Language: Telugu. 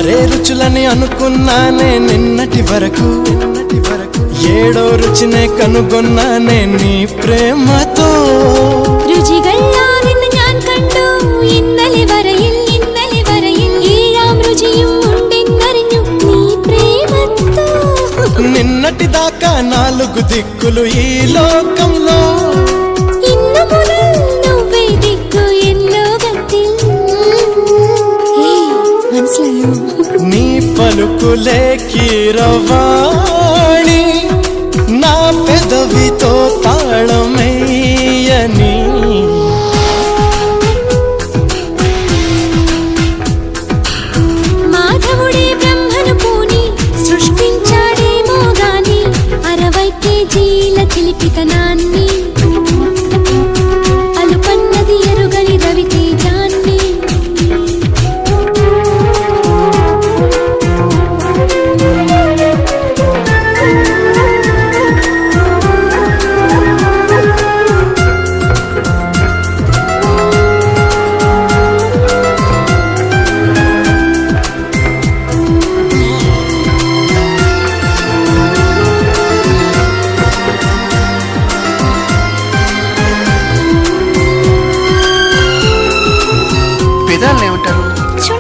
ఆరే రుచులని అనుకున్నానే నిన్నటి వరకు ఏడో రుచినే కనుగొన్నానే నీ ప్రేమతో രുചികളാ നിന്നെ ഞാൻ കണ്ടു ഇന്നലെ വരയിൽ ഏഴാം രുചിയും ഉണ്ടെന്നറിഞ്ഞു നീ പ്രേമത്തോ నిన్నటి దాకా నాలుగు దిక్కులు ఈ లోకంలో ഇന്നു മുതൽ నువ్వే దిక్కు ఎన్ లోകത്തിൽ മനസ്സിലായോ నీ పలుకులే కీరవాణి నా పెదవితో తాళమేయని మాధవుడే బ్రహ్మను పూని సృష్టించాడేమో గాని 60 కేజీల చిలిపితనా